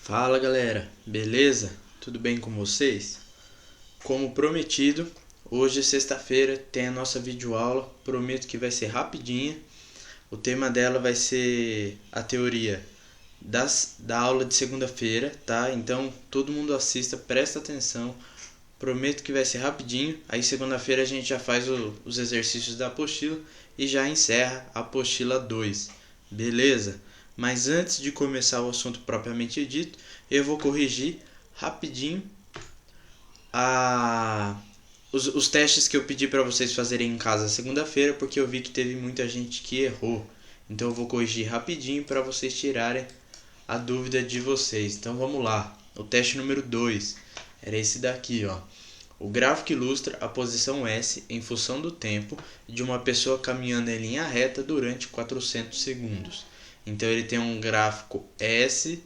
Fala galera, beleza? Tudo bem com vocês? Como prometido, hoje sexta-feira tem a nossa videoaula, prometo que vai ser rapidinha. O tema dela vai ser a teoria da aula de segunda-feira, tá? Então todo mundo assista, presta atenção, prometo que vai ser rapidinho. Aí segunda-feira a gente já faz os exercícios da apostila e já encerra a apostila 2, beleza? Mas antes de começar o assunto propriamente dito, eu vou corrigir rapidinho os testes que eu pedi para vocês fazerem em casa segunda-feira, porque eu vi que teve muita gente que errou. Então eu vou corrigir rapidinho para vocês tirarem a dúvida de vocês. Então vamos lá. O teste número 2 era esse daqui, ó. O gráfico ilustra a posição S em função do tempo de uma pessoa caminhando em linha reta durante 400 segundos. Então ele tem um gráfico S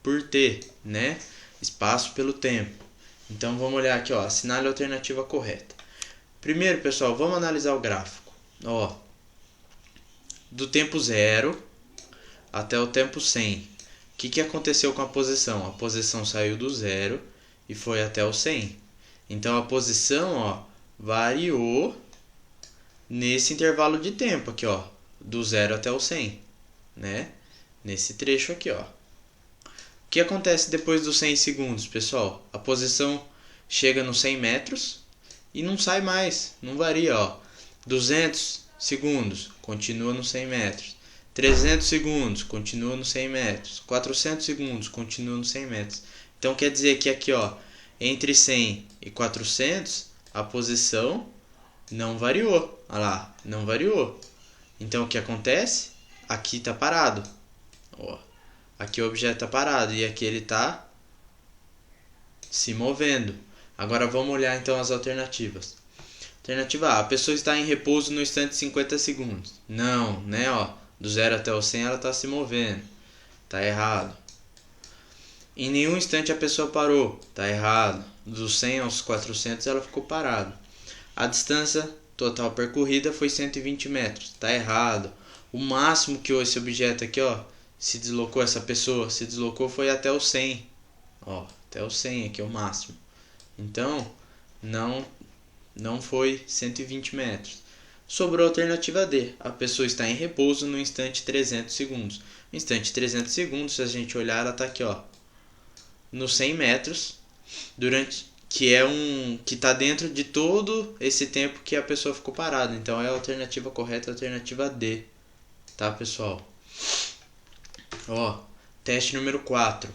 por T, né? Espaço pelo tempo. Então vamos olhar aqui, ó, assinale a alternativa correta. Primeiro, pessoal, vamos analisar o gráfico. Ó, do tempo 0 até o tempo 100. O que aconteceu com a posição? A posição saiu do 0 e foi até o 100. Então a posição, ó, variou nesse intervalo de tempo aqui, ó, do 0 até o 100, né? Nesse trecho aqui, ó. O que acontece depois dos 100 segundos, pessoal? A posição chega nos 100 metros e não sai mais, não varia, ó. 200 segundos, continua nos 100 metros. 300 segundos, continua nos 100 metros. 400 segundos, continua nos 100 metros. Então quer dizer que aqui, ó, entre 100 e 400, a posição não variou. Olha lá, não variou. Então o que acontece? Aqui está parado. Ó, aqui o objeto está parado e aqui ele está se movendo. Agora vamos olhar então as alternativas. Alternativa A, a pessoa está em repouso no instante de 50 segundos. Não, né? Ó, do 0 até o 100 ela está se movendo. Está errado. Em nenhum instante a pessoa parou. Está errado. Dos 100 aos 400 ela ficou parada. A distância total percorrida foi 120 metros. Está errado. O máximo que esse objeto aqui, ó, se deslocou, essa pessoa se deslocou foi até o 100. Ó, até o 100 aqui é o máximo. Então, não foi 120 metros. Sobrou a alternativa D. A pessoa está em repouso no instante 300 segundos. No instante 300 segundos, se a gente olhar, ela está aqui, ó, nos 100 metros, que está dentro de todo esse tempo que a pessoa ficou parada. Então é a alternativa correta, a alternativa D. Tá, pessoal? Ó, teste número 4.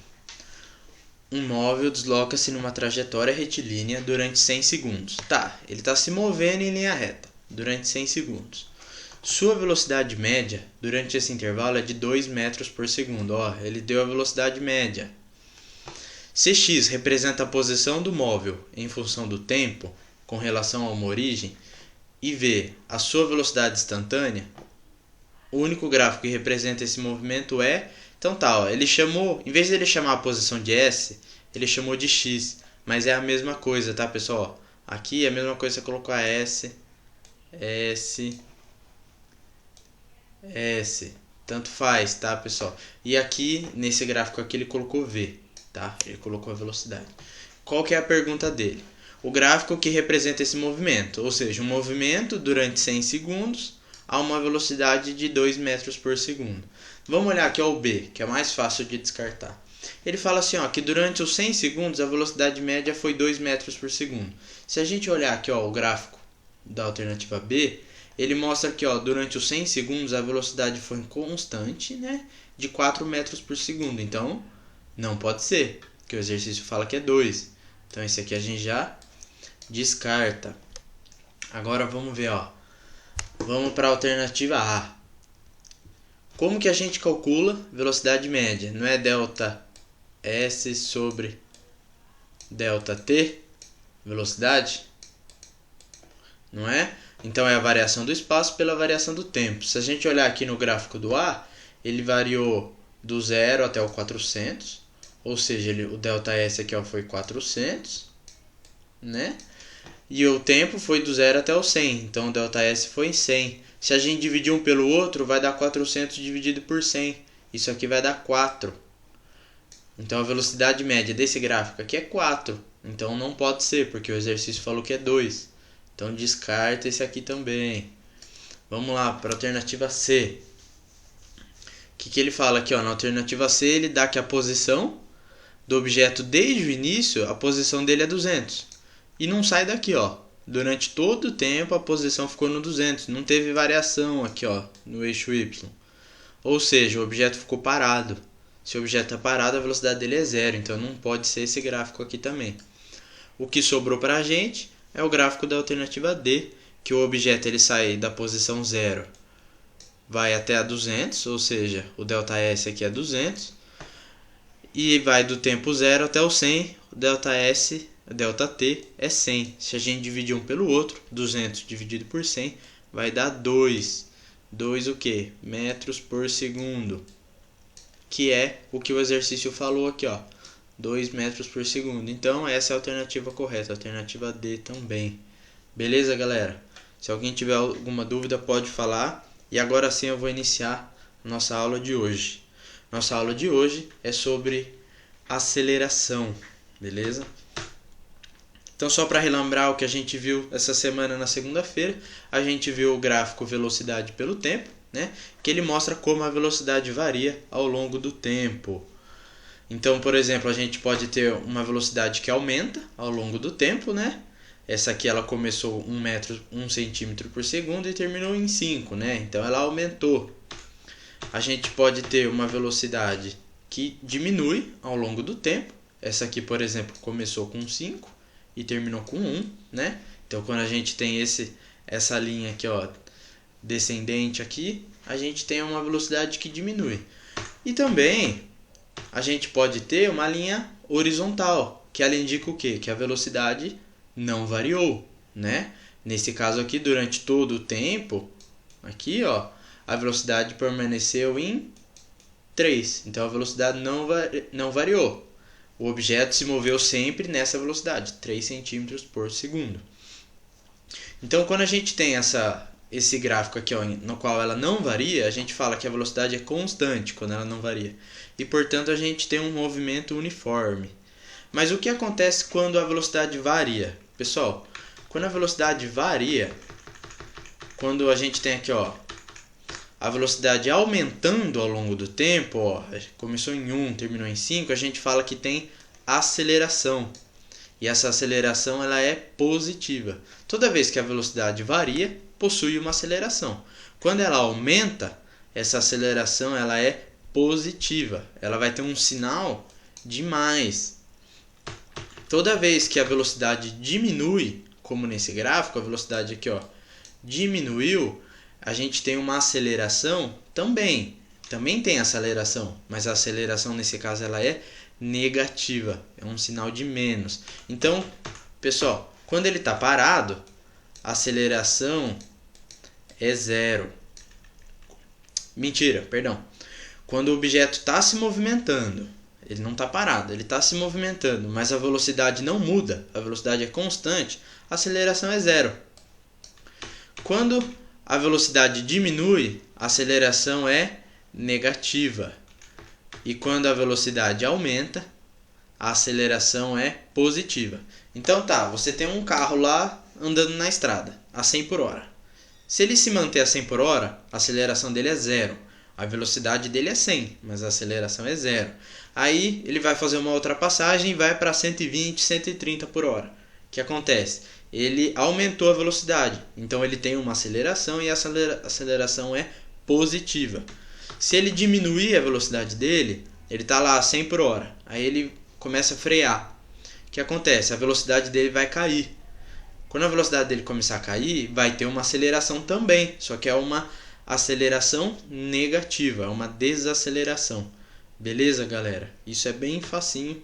Um móvel desloca-se numa trajetória retilínea durante 100 segundos. Tá, ele está se movendo em linha reta durante 100 segundos. Sua velocidade média durante esse intervalo é de 2 metros por segundo. Ó, ele deu a velocidade média. Se x representa a posição do móvel em função do tempo com relação a uma origem e v a sua velocidade instantânea, o único gráfico que representa esse movimento é... Então tá, ó, ele chamou, em vez de ele chamar a posição de S, ele chamou de x, mas é a mesma coisa, tá, pessoal? Aqui é a mesma coisa, você colocou a S, tanto faz, tá, pessoal? E aqui, nesse gráfico aqui, ele colocou V, tá? Ele colocou a velocidade. Qual que é a pergunta dele? O gráfico que representa esse movimento, ou seja, um movimento durante 100 segundos a uma velocidade de 2 metros por segundo. Vamos olhar aqui ó, o B, que é mais fácil de descartar. Ele fala assim, ó, que durante os 100 segundos a velocidade média foi 2 metros por segundo. Se a gente olhar aqui ó, o gráfico da alternativa B, ele mostra que ó, durante os 100 segundos a velocidade foi constante, né, de 4 metros por segundo. Então, não pode ser, porque o exercício fala que é 2. Então, esse aqui a gente já descarta. Agora, vamos ver, ó. Vamos para a alternativa A. Como que a gente calcula velocidade média? Não é delta S sobre delta T? Velocidade? Não é? Então é a variação do espaço pela variação do tempo. Se a gente olhar aqui no gráfico do A, ele variou do 0 até o 400. Ou seja, o delta S aqui ó, foi 400. Né? E o tempo foi do 0 até o 100. Então o delta S foi em 100. Se a gente dividir um pelo outro, vai dar 400 dividido por 100. Isso aqui vai dar 4. Então a velocidade média desse gráfico aqui é 4. Então não pode ser, porque o exercício falou que é 2. Então descarta esse aqui também. Vamos lá para a alternativa C. O que ele fala aqui? Ó, na alternativa C ele dá que a posição do objeto desde o início, a posição dele é 200. E não sai daqui, ó. Durante todo o tempo a posição ficou no 200. Não teve variação aqui, ó, no eixo Y. Ou seja, o objeto ficou parado. Se o objeto está parado, a velocidade dele é 0. Então não pode ser esse gráfico aqui também. O que sobrou para a gente é o gráfico da alternativa D, que o objeto ele sai da posição 0, vai até a 200, ou seja, o ΔS aqui é 200, e vai do tempo 0 até o 100, o ΔS, ΔT é 100. Se a gente dividir um pelo outro, 200 dividido por 100 vai dar 2. 2 o quê? Metros por segundo, que é o que o exercício falou aqui, ó. 2 metros por segundo. Então essa é a alternativa correta, a alternativa D também. Beleza, galera? Se alguém tiver alguma dúvida pode falar. E agora sim eu vou iniciar nossa aula de hoje. Nossa aula de hoje é sobre aceleração, beleza? Então só para relembrar o que a gente viu essa semana na segunda-feira, a gente viu o gráfico velocidade pelo tempo, né? Que ele mostra como a velocidade varia ao longo do tempo. Então, por exemplo, a gente pode ter uma velocidade que aumenta ao longo do tempo, né? Essa aqui ela começou 1 centímetro por segundo e terminou em 5, né? Então ela aumentou. A gente pode ter uma velocidade que diminui ao longo do tempo. Essa aqui, por exemplo, começou com 5 e terminou com 1, né? Então quando a gente tem essa linha aqui, ó, descendente aqui, a gente tem uma velocidade que diminui. E também a gente pode ter uma linha horizontal, que ela indica o quê? Que a velocidade não variou, né? Nesse caso aqui, durante todo o tempo, aqui, ó, a velocidade permaneceu em 3. Então a velocidade não variou. O objeto se moveu sempre nessa velocidade, 3 centímetros por segundo. Então quando a gente tem esse gráfico aqui, ó, no qual ela não varia, a gente fala que a velocidade é constante quando ela não varia. E portanto a gente tem um movimento uniforme. Mas o que acontece quando a velocidade varia? Pessoal, quando a velocidade varia, quando a gente tem aqui, ó, a velocidade aumentando ao longo do tempo, ó, começou em 1, terminou em 5, a gente fala que tem aceleração. E essa aceleração ela é positiva. Toda vez que a velocidade varia, possui uma aceleração. Quando ela aumenta, essa aceleração ela é positiva. Ela vai ter um sinal de mais. Toda vez que a velocidade diminui, como nesse gráfico, a velocidade aqui, ó, diminuiu, a gente tem uma aceleração também. Também tem aceleração, mas a aceleração nesse caso ela é negativa, é um sinal de menos. Então, pessoal, quando ele está parado, a aceleração é 0. Mentira, perdão. Quando o objeto está se movimentando, ele não está parado, ele está se movimentando, mas a velocidade não muda, a velocidade é constante, a aceleração é 0. Quando a velocidade diminui, a aceleração é negativa. E quando a velocidade aumenta, a aceleração é positiva. Então tá, você tem um carro lá andando na estrada a 100 por hora. Se ele se manter a 100 por hora, a aceleração dele é 0. A velocidade dele é 100, mas a aceleração é 0. Aí ele vai fazer uma ultrapassagem e vai para 120, 130 por hora. O que acontece? Ele aumentou a velocidade, então ele tem uma aceleração e a aceleração é positiva. Se ele diminuir a velocidade dele, ele está lá a 100 por hora, aí ele começa a frear. O que acontece? A velocidade dele vai cair. Quando a velocidade dele começar a cair, vai ter uma aceleração também, só que é uma aceleração negativa, é uma desaceleração. Beleza, galera? Isso é bem facinho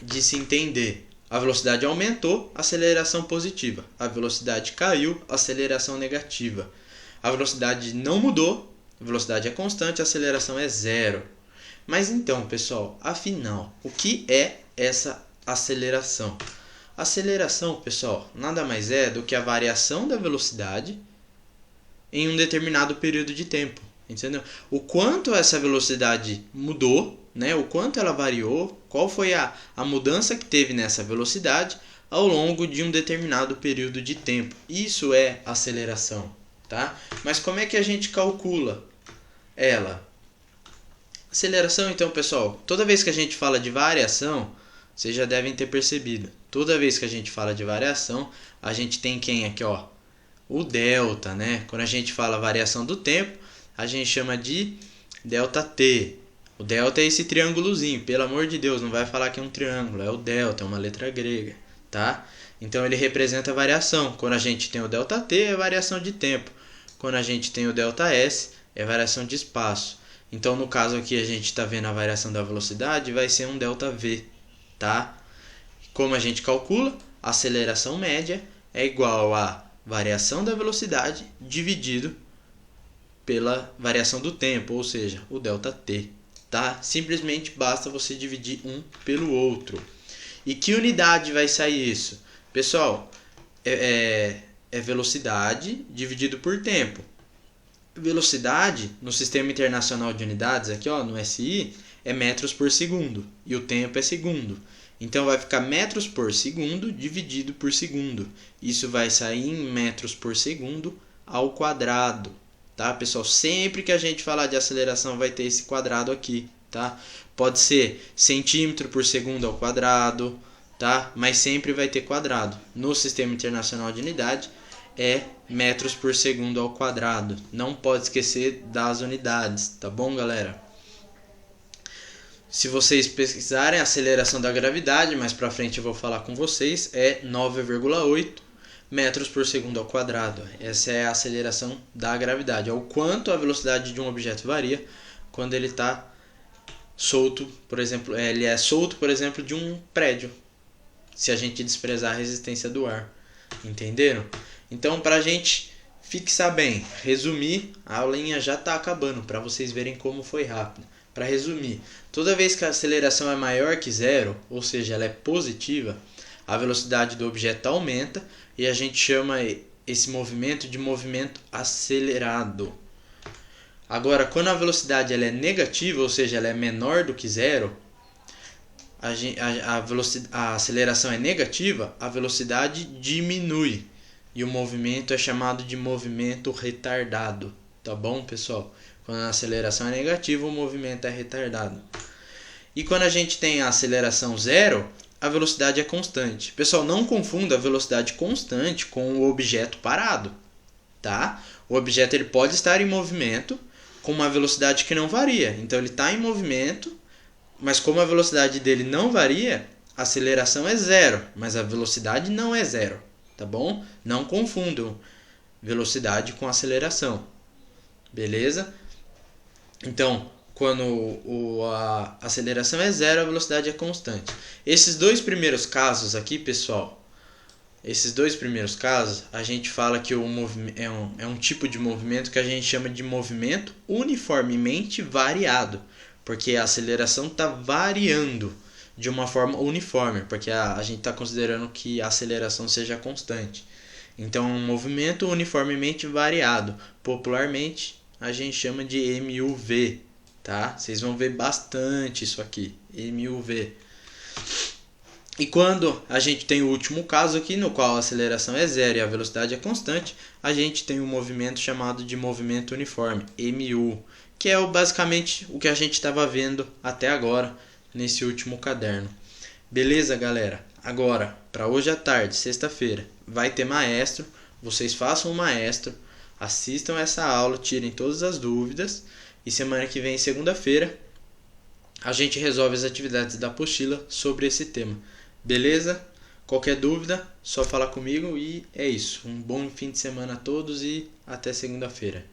de se entender. A velocidade aumentou, aceleração positiva. A velocidade caiu, aceleração negativa. A velocidade não mudou, a velocidade é constante, a aceleração é 0. Mas então, pessoal, afinal, o que é essa aceleração? Aceleração, pessoal, nada mais é do que a variação da velocidade em um determinado período de tempo. entendeu? O quanto essa velocidade mudou, né? O quanto ela variou, qual foi a mudança que teve nessa velocidade ao longo de um determinado período de tempo. Isso é aceleração, tá? Mas como é que a gente calcula ela? Aceleração, então, pessoal, toda vez que a gente fala de variação, vocês já devem ter percebido. Toda vez que a gente fala de variação, a gente tem quem aqui, ó? O delta, né? Quando a gente fala variação do tempo, a gente chama de ΔT. O delta é esse triângulozinho, pelo amor de Deus, não vai falar que é um triângulo, é o delta, é uma letra grega, tá? Então ele representa a variação. Quando a gente tem o ΔT, é variação de tempo. Quando a gente tem o ΔS, é variação de espaço. Então no caso aqui a gente está vendo a variação da velocidade, vai ser um ΔV, tá? Como a gente calcula, a aceleração média é igual a variação da velocidade dividido pela variação do tempo, ou seja, o ΔT, tá? Simplesmente basta você dividir um pelo outro. E que unidade vai sair isso? Pessoal, é velocidade dividido por tempo. Velocidade no Sistema Internacional de Unidades, aqui ó, no SI, é metros por segundo e o tempo é segundo. Então vai ficar metros por segundo dividido por segundo. Isso vai sair em metros por segundo ao quadrado, tá, pessoal? Sempre que a gente falar de aceleração vai ter esse quadrado aqui, tá? Pode ser centímetro por segundo ao quadrado, tá? Mas sempre vai ter quadrado. No Sistema Internacional de Unidade é metros por segundo ao quadrado. Não pode esquecer das unidades, tá bom, galera? Se vocês pesquisarem a aceleração da gravidade, mais pra frente eu vou falar com vocês, é 9,8 metros por segundo ao quadrado. Essa é a aceleração da gravidade, é o quanto a velocidade de um objeto varia quando ele está solto, por exemplo, ele é solto, por exemplo, de um prédio, se a gente desprezar a resistência do ar. Entenderam? Então, para a gente fixar bem, resumir, a aulinha já está acabando, para vocês verem como foi rápido. Para resumir, toda vez que a aceleração é maior que zero, ou seja, ela é positiva, a velocidade do objeto aumenta e a gente chama esse movimento de movimento acelerado. Agora, quando a velocidade ela é negativa, ou seja, ela é menor do que zero, a aceleração é negativa, a velocidade diminui e o movimento é chamado de movimento retardado, tá bom, pessoal? Quando a aceleração é negativa, o movimento é retardado. E quando a gente tem a aceleração zero, a velocidade é constante. Pessoal, não confunda a velocidade constante com o objeto parado, tá? O objeto ele pode estar em movimento com uma velocidade que não varia. Então ele está em movimento, mas como a velocidade dele não varia, a aceleração é zero, mas a velocidade não é zero, tá bom? Não confundam velocidade com aceleração, beleza? Então, quando a aceleração é zero, a velocidade é constante. Esses dois primeiros casos aqui, pessoal, a gente fala que é um tipo de movimento que a gente chama de movimento uniformemente variado, porque a aceleração está variando de uma forma uniforme, porque a gente está considerando que a aceleração seja constante. Então, é um movimento uniformemente variado. Popularmente, a gente chama de MUV, tá? Vocês vão ver bastante isso aqui, MUV. E quando a gente tem o último caso aqui, no qual a aceleração é zero e a velocidade é constante, a gente tem um movimento chamado de movimento uniforme, MU, que é basicamente o que a gente estava vendo até agora nesse último caderno. Beleza, galera? Agora, para hoje à tarde, sexta-feira, vai ter maestro. Vocês façam o maestro, assistam essa aula, tirem todas as dúvidas. E semana que vem, segunda-feira, a gente resolve as atividades da apostila sobre esse tema. Beleza? Qualquer dúvida, só falar comigo e é isso. Um bom fim de semana a todos e até segunda-feira.